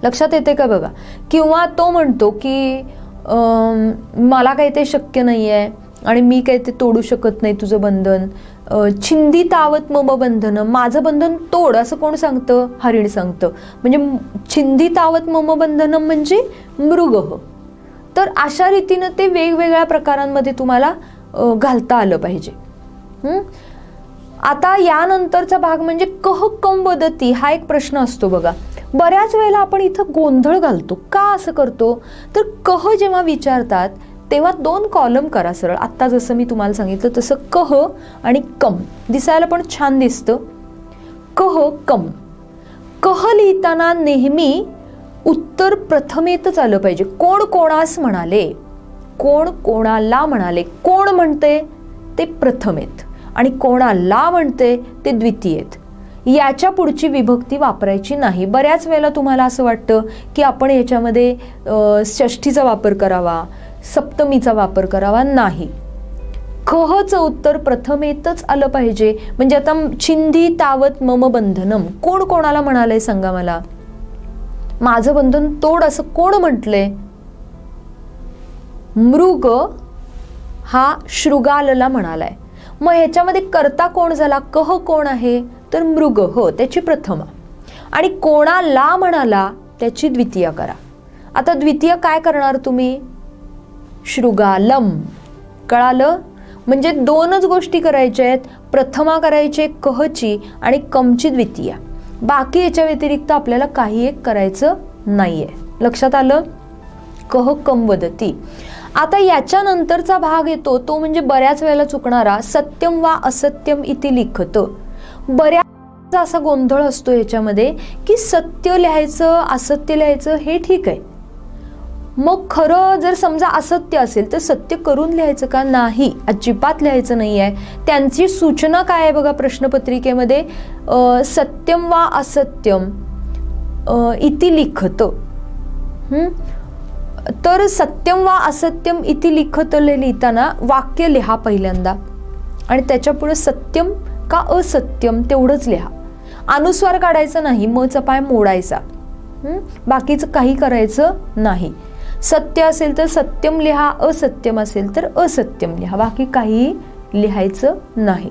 लक्षात येते का बघा. किंवा तो म्हणतो की मला काही ते शक्य नाही आहे आणि मी काही ते तोडू शकत नाही तुझं बंधन. छिंदी तावत मम बंधन, माझं बंधन तोड असं कोण सांगतं? हरिण सांगतं. म्हणजे छिंदी तावत मम बंधनम म्हणजे मृग. तर अशा रीतीने ते वेगवेगळ्या प्रकारांमध्ये तुम्हाला घालता आलं पाहिजे. आता यानंतरचा भाग म्हणजे कह कम वदती हा एक प्रश्न असतो बघा. बऱ्याच वेळेला आपण इथं गोंधळ घालतो. का असं करतो? तर कह जेव्हा विचारतात तेव्हा 2 कॉलम करा सरळ. आत्ता जसं मी तुम्हाला सांगितलं तसं कह आणि कम दिसायला पण छान दिसतं. कह कम. कह लिहिताना नेहमी उत्तर प्रथमेतच आलं पाहिजे. कोण कोणास म्हणाले, कोण कोणाला म्हणाले. कोण म्हणते ते प्रथमेत आणि कोणाला म्हणते ते द्वितीयेत. याच्या पुढची विभक्ती वापरायची नाही. बऱ्याच वेळेला तुम्हाला असं वाटतं की आपण याच्यामध्ये षष्ठीचा वापर करावा, सप्तमीचा वापर करावा. नाही, कहचं उत्तर प्रथमेतच आलं पाहिजे. म्हणजे आता छिंदी तावत मम बंधनम, कोण कोणाला म्हणालंय सांगा मला. माझं बंधन तोड असं कोण म्हटलंय? मृग हा शृगालला म्हणालाय. मग ह्याच्यामध्ये कर्ता कोण झाला? कह कोण आहे? तर मृग, हो त्याची प्रथमा. आणि कोणाला म्हणाला त्याची द्वितीय करा. आता द्वितीय काय करणार तुम्ही? शृगालम. कळालं? म्हणजे 2च गोष्टी करायच्या आहेत. प्रथमा करायची कहची आणि कमची द्वितीय. बाकी याच्या व्यतिरिक्त आपल्याला काही एक करायचं नाहीये. लक्षात आलं? कह कम वदती. आता याच्यानंतरचा भाग येतो तो म्हणजे बऱ्याच वेळेला चुकणारा सत्यम वा असत्यम इति लिखत. बऱ्याच असा गोंधळ असतो याच्यामध्ये की सत्य लिहायचं असत्य लिहायचं हे ठीक आहे. मग खरं जर समजा असत्य असेल तर सत्य करून लिहायचं का? नाही, अजिबात लिहायचं नाही आहे. त्यांची सूचना काय आहे बघा प्रश्नपत्रिकेमध्ये, सत्यम वा असत्यम इति लिखत. तर सत्यम वा असत्यम इति लिखत लिहिताना वाक्य लिहा पहिल्यांदा आणि त्याच्या पुढे सत्यम का असत्यम तेवढंच लिहा. अनुस्वार काढायचं नाही, मचा पाय मोडायचा. बाकीचं काही करायचं नाही. सत्य असेल तर सत्यम लिहा, असत्यम असेल तर असत्यम लिहा, बाकी काही लिहायचं नाही.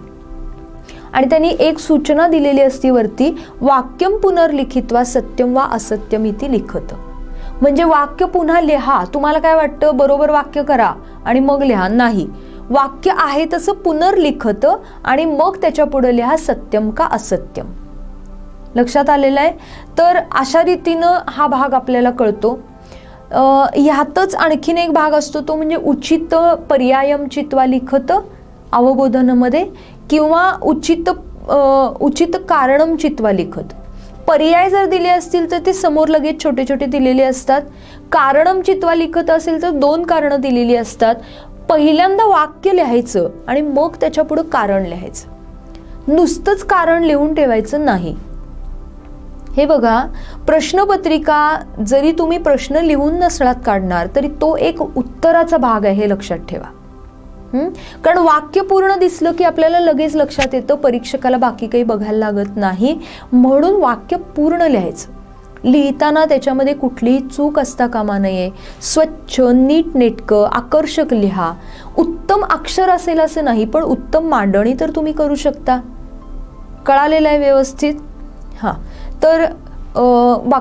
आणि त्यांनी एक सूचना दिलेली असती वरती, वाक्यम पुनर्लिखित्वा सत्यम वा असत्यम इति लिखत. म्हणजे वाक्य पुन्हा लिहा. तुम्हाला काय वाटतं बरोबर वाक्य करा आणि मग लिहा? नाही, वाक्य आहे तसं पुनर्लिखत आणि मग त्याच्या पुढे लिहा सत्यम का असत्यम. लक्षात आलेलं आहे? तर अशा रीतीनं हा भाग आपल्याला कळतो. ह्यातच आणखीन एक भाग असतो तो म्हणजे उचित पर्यायम चित्वा लिखत अवबोधनमध्ये किंवा उचित कारणम चित्वा लिखत. पर्याय जर दिले असतील तर ते समोर लगेच छोटे छोटे दिलेले असतात. कारणम चित्वा लिखत असेल तर 2 कारणं दिलेली असतात. पहिल्यांदा वाक्य लिहायचं आणि मग त्याच्या पुढे कारण लिहायचं. नुसतंच कारण लिहून ठेवायचं नाही. हे बघा, प्रश्नपत्रिका जरी तुम्ही प्रश्न लिहून नसलात काढणार तरी तो एक उत्तराचा भाग आहे, हे लक्षात ठेवा. कारण वाक्य पूर्ण दिसलं की आपल्याला लगेच लक्षात येतं, परीक्षकाला बाकी काही बघायला लागत नाही. म्हणून वाक्य पूर्ण लिहायचं. लिहिताना त्याच्यामध्ये कुठलीही चूक असता कामा नये. स्वच्छ, नीटनेटकं, आकर्षक लिहा. उत्तम अक्षर असेल असं नाही, पण उत्तम मांडणी तर तुम्ही करू शकता. कळालेलं आहे व्यवस्थित? हां, तर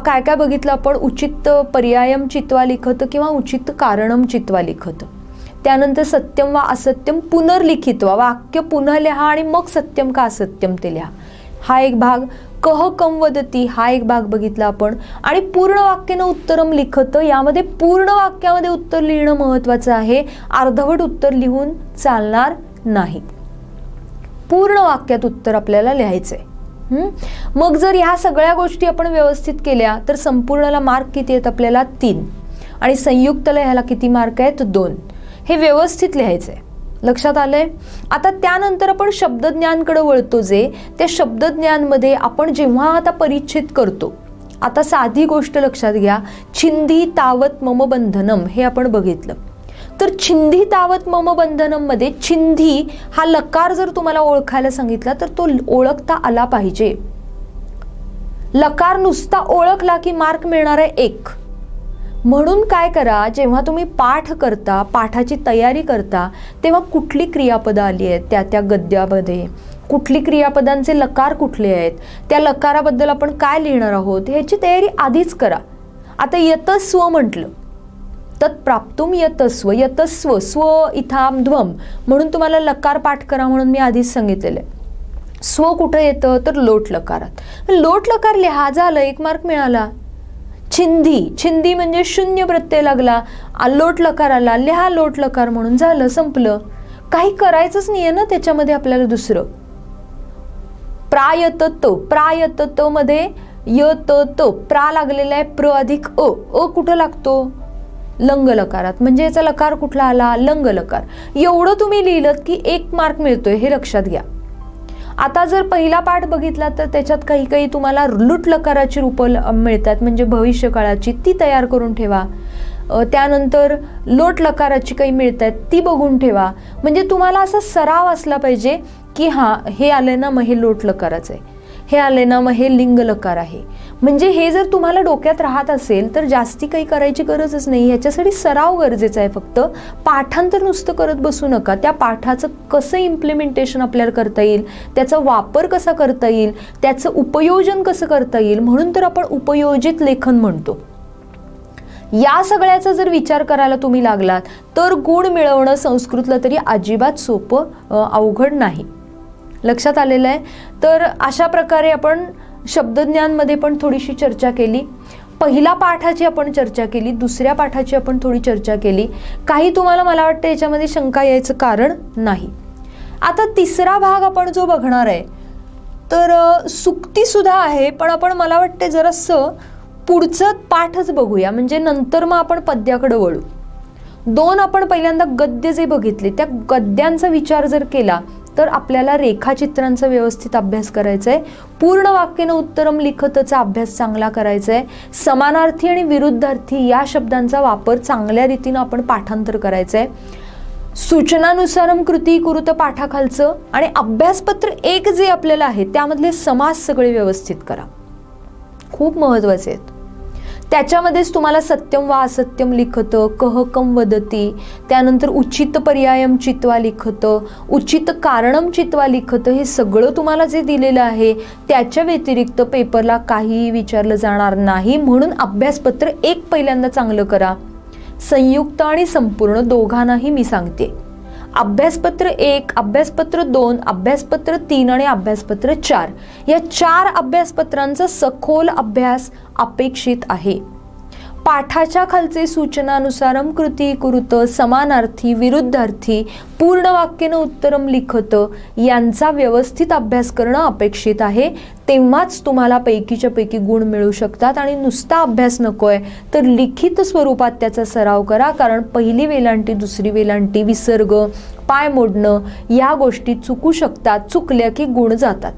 काय काय बघितलं आपण? उचित पर्यायम चित्वा लिखत किंवा उचित कारणम चित्वा लिखत. त्यानंतर सत्यम वा असत्यम पुनर्लिखित्वा, वाक्य पुन्हा लिहा आणि मग सत्यम का असत्यम ते लिहा. हा एक भाग. कह कम वदती हा एक भाग बघितला आपण. आणि पूर्ण वाक्यानं उत्तरम लिखत, यामध्ये पूर्ण वाक्यामध्ये उत्तर लिहिणं महत्त्वाचं आहे. अर्धवट उत्तर लिहून चालणार नाही. पूर्ण वाक्यात उत्तर आपल्याला लिहायचंय. मग जर ह्या सगळ्या गोष्टी आपण व्यवस्थित केल्या तर संपूर्णला मार्क किती आहेत आपल्याला? 3. आणि संयुक्तला ह्याला किती मार्क आहेत? 2. हे व्यवस्थित लिहायचंय. लक्षात आलंय? आता त्यानंतर आपण शब्दज्ञानकडे वळतो. जे त्या शब्दज्ञानमध्ये आपण जेव्हा आता परिच्छेद करतो, आता साधी गोष्ट लक्षात घ्या, छिंदी तावत मम बंधनम हे आपण बघितलं. तर छिंदी तावत मम बंधनम मध्ये छिंदी हा लकार जर तुम्हाला ओळखायला सांगितला तर तो ओळखता आला पाहिजे. लकार नुसता ओळखला की मार्क मिळणार आहे 1. म्हणून काय करा, जेव्हा तुम्ही पाठ करता, पाठाची तयारी करता, तेव्हा कुठली क्रियापदं आली आहेत त्या गद्यामध्ये, कुठली क्रियापदांचे लकार कुठले आहेत, त्या लकाराबद्दल आपण काय लिहिणार आहोत ह्याची तयारी आधीच करा. आता येतं स्व म्हटलं तत्प्राप्तुम यतस्व, यतस्व स्व इथाम ध्वम म्हणून तुम्हाला लकार पाठ करा म्हणून मी आधीच सांगितलेलं आहे. स्व कुठं येतं तर लोट लकारात. लोट लकार लिहा, झालं, 1 मार्क मिळाला. छिंदी, छिंदी म्हणजे शून्य प्रत्यय लागला, लोट लकार आला, लिहा लोट लकार म्हणून, झालं, संपलं. काही करायचंच नाहीये ना त्याच्यामध्ये आपल्याला दुसरं. प्रायतत, प्रायतत मध्ये यत त प्रा लागलेला आहे, प्र अधिक अ कुठं लागतो लंग लकारात, म्हणजे याचा लकार कुठला आला लंग लकार. एवढं तुम्ही लिहिलं की 1 मार्क मिळतोय, हे लक्षात घ्या. आता जर पहिला पाठ बघितला तर त्याच्यात काही काही तुम्हाला लुट लकाराची रूपं मिळतात, म्हणजे भविष्यकाळाची, ती तयार करून ठेवा. त्यानंतर लोट लकाराची काही मिळतात ती बघून ठेवा. म्हणजे तुम्हाला असा सराव असला पाहिजे की हां हे आले ना मग हे लोट लकाराचं आहे, हे आले ना मग हे लिंग लकार आहे. म्हणजे हे जर तुम्हाला डोक्यात राहत असेल तर जास्ती काही करायची गरजच नाही. ह्याच्यासाठी सराव गरजेचा आहे. फक्त पाठांतर नुसतं करत बसू नका. त्या पाठाचं कसं इम्प्लिमेंटेशन आपल्याला करता येईल, त्याचा वापर कसा करता येईल, त्याचं उपयोजन कसं करता येईल, म्हणून तर आपण उपयोजित लेखन म्हणतो. या सगळ्याचा जर विचार करायला तुम्ही लागलात तर गुण मिळवणं संस्कृतला तरी अजिबात सोपं अवघड नाही. लक्षात आलेलं आहे. तर अशा प्रकारे आपण शब्दज्ञानमध्ये पण थोडीशी चर्चा केली. पहिला पाठाची आपण चर्चा केली, दुसऱ्या पाठाची आपण थोडी चर्चा केली. काही तुम्हाला मला वाटतं याच्यामध्ये शंका यायचं कारण नाही. आता तिसरा भाग आपण जो बघणार आहे तर सुक्ती सुद्धा आहे, पण आपण मला वाटते जरासं पुढचं पाठच बघूया, म्हणजे नंतर मग आपण पद्याकडे वळू. 2 आपण पहिल्यांदा गद्य जे बघितले त्या गद्यांचा विचार जर केला तर आपल्याला रेखाचित्रांचा व्यवस्थित अभ्यास करायचा आहे. पूर्ण वाक्येनं उत्तरम लिखतचा अभ्यास चांगला करायचा आहे. समानार्थी आणि विरुद्धार्थी या शब्दांचा वापर चांगल्या रीतीनं आपण पाठांतर करायचं आहे. सूचनानुसारम कृती कुरुत पाठाखालचं आणि अभ्यासपत्र 1 जे आपल्याला आहे त्यामधले समास सगळे व्यवस्थित करा, खूप महत्त्वाचे आहेत. त्याच्यामध्येच तुम्हाला सत्यम वा असत्यम लिखत, कह कम वदती, त्यानंतर उचित पर्यायम चित्वा लिखत, उचित कारणम चित्वा लिखत, हे सगळं तुम्हाला जे दिलेलं आहे त्याच्या व्यतिरिक्त पेपरला काहीही विचारलं जाणार नाही. म्हणून अभ्यासपत्र 1 पहिल्यांदा चांगलं करा. संयुक्त आणि संपूर्ण दोघांनाही मी सांगते. अभ्यासपत्र 1, अभ्यासपत्र 2, अभ्यासपत्र 3 आणि अभ्यासपत्र 4 या 4 अभ्यासपत्रांचा सखोल अभ्यास अपेक्षित आहे. पाठाच्या खालचे सूचनानुसारम कृती कुरुत, समानार्थी, विरुद्धार्थी, पूर्ण वाक्येनं उत्तरम लिखत यांचा व्यवस्थित अभ्यास करणं अपेक्षित आहे. तेव्हाच तुम्हाला पैकीच्या पैकी गुण मिळू शकतात. आणि नुसता अभ्यास नकोय तर लिखित स्वरूपात त्याचा सराव करा, कारण पहिली वेलांटी, दुसरी वेलांटी, विसर्ग, पाय मोडणं या गोष्टी चुकू शकतात. चुकल्या की गुण जातात.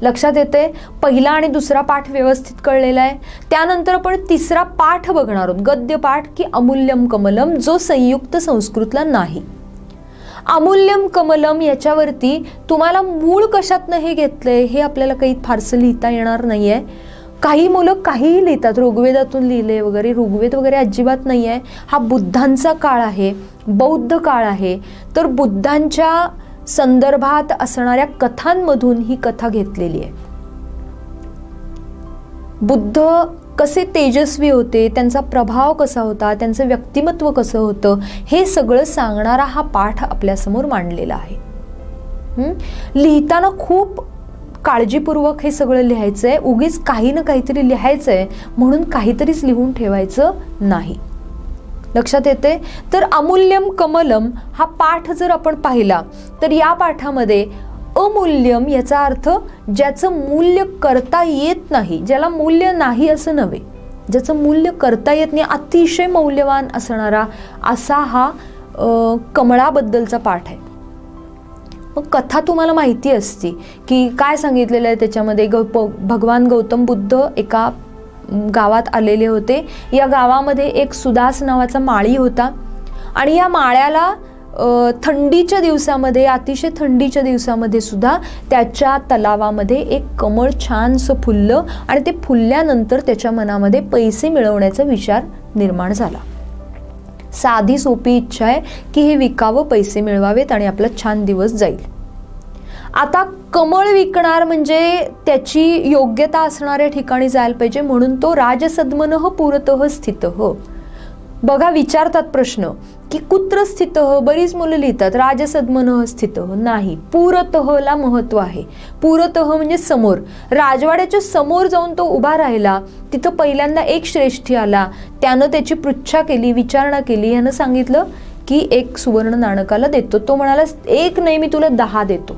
लक्षात येते. पहिला आणि दुसरा पाठ व्यवस्थित कळलेला आहे. त्यानंतर आपण तिसरा पाठ बघणार आहोत, गद्य पाठ, की अमूल्यम कमलम, जो संयुक्त संस्कृतला नाही. अमूल्यम कमलम याच्यावरती तुम्हाला मूळ कशातनं हे घेतलंय हे आपल्याला काही फारसं लिहिता येणार नाहीये. काही मुलं काहीही लिहितात, ऋग्वेदातून लिहिले वगैरे, ऋग्वेद वगैरे अजिबात नाही आहे. हा बुद्धांचा काळ आहे, बौद्ध काळ आहे. तर बुद्धांच्या संदर्भात असणाऱ्या कथांमधून ही कथा घेतलेली आहे. बुद्ध कसे तेजस्वी होते, त्यांचा प्रभाव कसा होता, त्यांचं व्यक्तिमत्व कसं होतं, हे सगळं सांगणारा हा पाठ आपल्यासमोर मांडलेला आहे. लिहिताना खूप काळजीपूर्वक हे सगळं लिहायचं आहे. उगीच काही ना काहीतरी लिहायचं आहे म्हणून काहीतरीच लिहून ठेवायचं नाही. लक्षात येते. तर अमूल्यम कमलम हा पाठ जर आपण पाहिला तर या पाठामध्ये अमूल्यम याचा अर्थ ज्याचं मूल्य करता येत नाही, ज्याला मूल्य नाही असं नव्हे, ज्याचं मूल्य करता येत नाही, अतिशय मौल्यवान असणारा असा हा कमळाबद्दलचा पाठ आहे. मग कथा तुम्हाला माहिती असती की काय सांगितलेलं आहे त्याच्यामध्ये. भगवान गौतम बुद्ध एका गावात आलेले होते. या गावामध्ये एक सुदास नावाचा माळी होता आणि या माळ्याला थंडीच्या दिवसामध्ये, अतिशय थंडीच्या दिवसामध्ये सुद्धा त्याच्या तलावामध्ये एक कमळ छानसं फुललं आणि ते फुलल्यानंतर त्याच्या मनामध्ये पैसे मिळवण्याचा विचार निर्माण झाला. साधी सोपी इच्छा आहे की हे विकावं, पैसे मिळवावेत आणि आपला छान दिवस जाईल. आता कमळ विकणार म्हणजे त्याची योग्यता असणाऱ्या ठिकाणी जायला पाहिजे, म्हणून तो राजसद्मनः पुरतः स्थितः, बघा विचारतात प्रश्न की कुत्र स्थितः, बरीच मुलं लिहितात राजसद्मनः स्थितः, नाही, पुरतःला महत्व आहे. पुरतः म्हणजे समोर, राजवाड्याच्या समोर जाऊन तो उभा राहिला, तिथं पहिल्यांदा एक श्रेष्ठी आला, त्यानं त्याची पृच्छा केली, विचारणा केली, यानं सांगितलं की 1 सुवर्ण नाणकाला देतो. तो म्हणाला 1 नाही, मी तुला 10 देतो.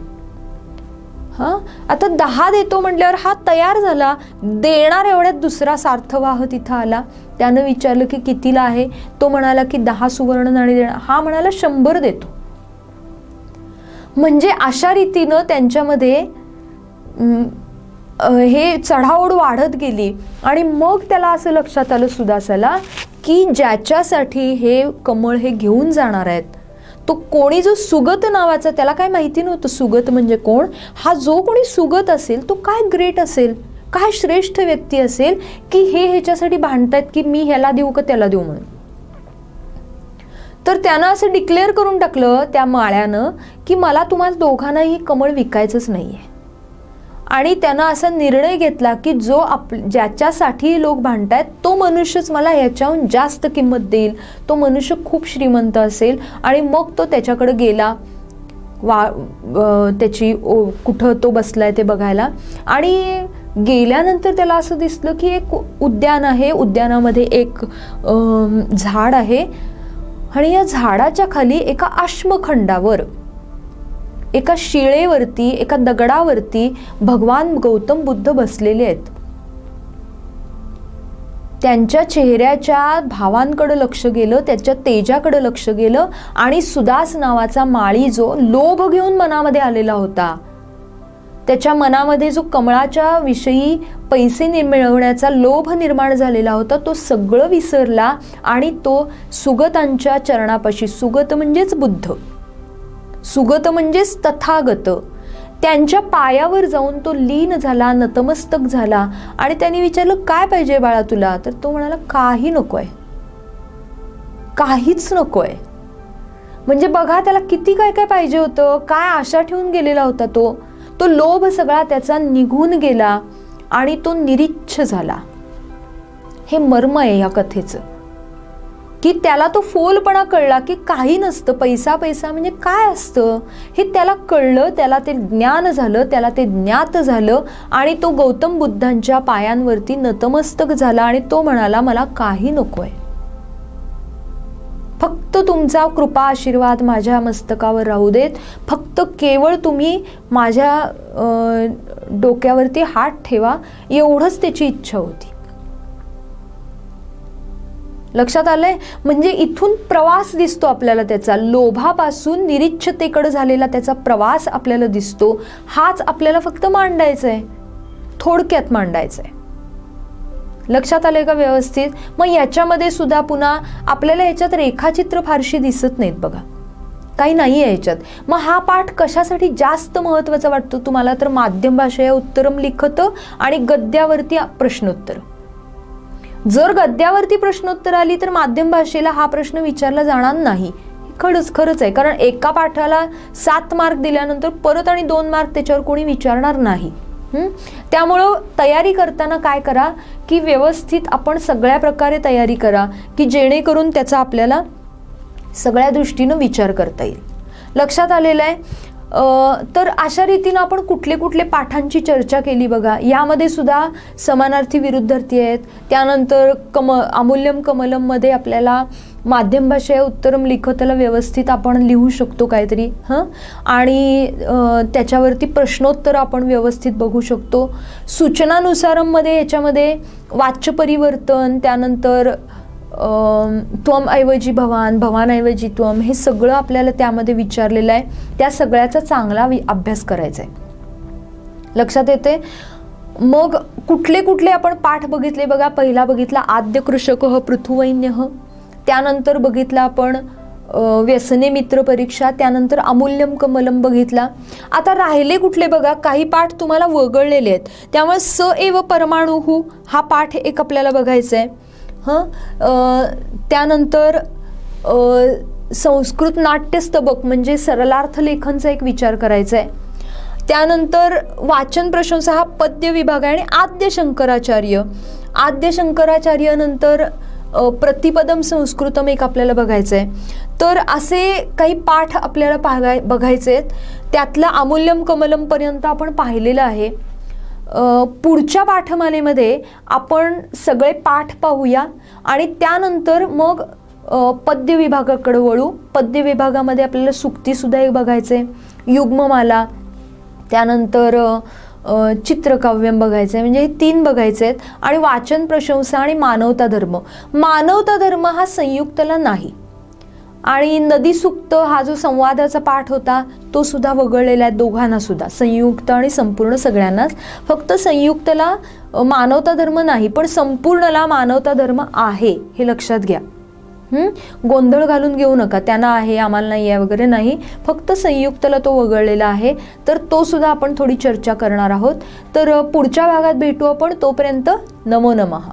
हा, आता 10 देतो म्हटल्यावर हा तयार झाला देणार. एवढ्यात दुसरा सार्थवाह तिथं आला, त्यानं विचारलं की कितीला आहे, तो म्हणाला की 10 सुवर्ण नाणी देणार. हा म्हणाला 100 देतो. म्हणजे अशा रीतीनं त्यांच्यामध्ये हे चढाओढ वाढत गेली. आणि मग त्याला असं लक्षात आलं सुदासाला की ज्याच्यासाठी हे कमळ हे घेऊन जाणार आहेत तो कोणी, जो सुगत नावाचा, त्याला काय माहिती नव्हतं सुगत म्हणजे कोण, हा जो कोणी सुगत असेल तो काय ग्रेट असेल, काय श्रेष्ठ व्यक्ती असेल की हे ह्याच्यासाठी भांडतायत की मी ह्याला देऊ का त्याला देऊ म्हणून. तर त्यानं असं डिक्लेअर करून टाकलं त्या माळ्यानं की मला तुम्हाला दोघांनाही कमळ विकायचंच नाहीये. आणि त्यानं असा निर्णय घेतला की जो ज्याच्यासाठी लोक भांडतायत तो मनुष्यच मला ह्याच्याहून जास्त किंमत देईल, तो मनुष्य खूप श्रीमंत असेल. आणि मग तो त्याच्याकडे गेला, त्याची कुठं तो बसलाय ते बघायला. आणि गेल्यानंतर त्याला असं दिसलं की एक उद्यान आहे, उद्यानामध्ये एक झाड आहे आणि या झाडाच्या खाली एका अश्मखंडावर, एका शिळेवरती, एका दगडावरती भगवान गौतम बुद्ध बसलेले आहेत. त्यांच्या चेहऱ्याच्या भावांकडे लक्ष गेलं, त्याच्या तेजाकडे लक्ष गेलं. आणि सुदास नावाचा माळी जो लोभ घेऊन मनामध्ये आलेला होता, त्याच्या मनामध्ये जो कमळाच्या विषयी पैसे मिळवण्याचा लोभ निर्माण झालेला होता, तो सगळं विसरला आणि तो सुगतांच्या चरणापाशी, सुगत म्हणजेच बुद्ध, सुगत म्हणजेच तथागत, त्यांच्या पायावर जाऊन तो लीन झाला, नतमस्तक झाला. आणि त्यांनी विचारलं काय पाहिजे बाळा तुला, तर तो म्हणाला काही नकोय, काहीच नकोय. म्हणजे बघा त्याला किती काय काय पाहिजे होतं, काय आशा ठेवून गेलेला होता तो लोभ सगळा त्याचा निघून गेला आणि तो निरीच्छ झाला. हे मर्म आहे या कथेचं की त्याला तो फोलपणा कळला की काही नसतं, पैसा पैसा म्हणजे काय असतं हे त्याला कळलं, त्याला ते ज्ञान झालं, त्याला ते ज्ञात झालं. आणि तो गौतम बुद्धांच्या पायांवरती नतमस्तक झाला आणि तो म्हणाला मला काही नकोय, फक्त तुमचा कृपा आशीर्वाद माझ्या मस्तकावर राहू देत, फक्त केवळ तुम्ही माझ्या डोक्यावरती हात ठेवा, एवढंच त्याची इच्छा होती. लक्षात आलंय? म्हणजे इथून प्रवास दिसतो आपल्याला त्याचा, लोभापासून निरीच्छतेकडे झालेला त्याचा प्रवास आपल्याला दिसतो. हाच आपल्याला फक्त मांडायचा आहे, थोडक्यात मांडायचा आहे. लक्षात आलंय का व्यवस्थित? मग याच्यामध्ये सुद्धा पुन्हा आपल्याला ह्याच्यात रेखाचित्र फारशी दिसत नाहीत बघा, काही नाही आहे ह्याच्यात. मग हा पाठ कशासाठी जास्त महत्वाचा वाटतो तुम्हाला, तर माध्यम भाषा उत्तरम लिखत आणि गद्यावरती प्रश्नोत्तर. जर गद्यावरती प्रश्नोत्तर आली तर माध्यम भाषेला हा प्रश्न विचारला जाणार नाही. खरंच आहे, कारण एका पाठाला 7 मार्क दिल्यानंतर परत आणि 2 मार्क त्याच्यावर कोणी विचारणार नाही. त्यामुळं तयारी करताना काय करा की व्यवस्थित आपण सगळ्या प्रकारे तयारी करा की जेणेकरून त्याचा आपल्याला सगळ्या दृष्टीनं विचार करता येईल. लक्षात आलेलं आहे? तर अशा रीतीनं आपण कुठले कुठले पाठांची चर्चा केली बघा. यामध्ये सुद्धा समानार्थी विरुद्धार्थी आहेत. त्यानंतर अमूल्यम कमलम मध्ये आपल्याला माध्यम भाषा उत्तरम लिखतला व्यवस्थित आपण लिहू शकतो काहीतरी आणि त्याच्यावरती प्रश्नोत्तर आपण व्यवस्थित बघू शकतो. सूचनानुसारम मध्ये याच्यामध्ये वाच्य परिवर्तन, त्यानंतर त्वम ऐवजी भवान, भवानऐवजी त्वम, हे सगळं आपल्याला त्यामध्ये विचारलेलं आहे. त्या सगळ्याचा चांगला अभ्यास करायचा आहे. लक्षात येते? मग कुठले कुठले आपण पाठ बघितले बघा. पहिला बघितला आद्य कृषकः पृथुवैन्यः, त्यानंतर बघितला आपण व्यसने मित्र परीक्षा, त्यानंतर अमूल्यम कमलम बघितला. आता राहिले कुठले बघा. काही पाठ तुम्हाला वगळलेले आहेत, त्यामुळे स एव परमाणुः हा पाठ एक आपल्याला बघायचा आहे. त्यानंतर संस्कृत नाट्यस्तबक म्हणजे सरलार्थ लेखनचा एक विचार करायचा आहे. त्यानंतर वाचन प्रशंसा हा पद्य विभाग आहे. आणि आद्य शंकराचार्य, आद्य शंकराचार्य नंतर प्रतिपदम संस्कृतम एक आपल्याला बघायचं आहे. तर असे काही पाठ आपल्याला बघायचे आहेत. त्यातला अमूल्यम कमलम पर्यंत आपण पाहिलेलं आहे. पुढच्या पाठमालेमध्ये आपण सगळे पाठ पाहूया आणि त्यानंतर मग पद्य विभागाकडे वळू. पद्य विभागामध्ये आपल्याला सुक्तीसुद्धा एक बघायचे, युग्ममाला, त्यानंतर चित्रकाव्यम बघायचं आहे. म्हणजे हे 3 बघायचे आहेत. आणि वाचन प्रशंसा आणि मानवता धर्म. मानवता धर्म हा संयुक्तला नाही. आणि नदी सुक्त हा जो संवादाचा पाठ होता तो सुद्धा वगळलेला आहे दोघांना सुद्धा, संयुक्त आणि संपूर्ण सगळ्यांनाच. फक्त संयुक्तला मानवता धर्म नाही पण संपूर्णला मानवता धर्म आहे हे लक्षात घ्या. गोंधळ घालून घेऊ नका, त्यांना आहे आम्हाला नाही आहे वगैरे नाही, फक्त संयुक्तला तो वगळलेला आहे. तर तो सुद्धा आपण थोडी चर्चा करणार आहोत. तर पुढच्या भागात भेटू आपण. तोपर्यंत नमो नमः.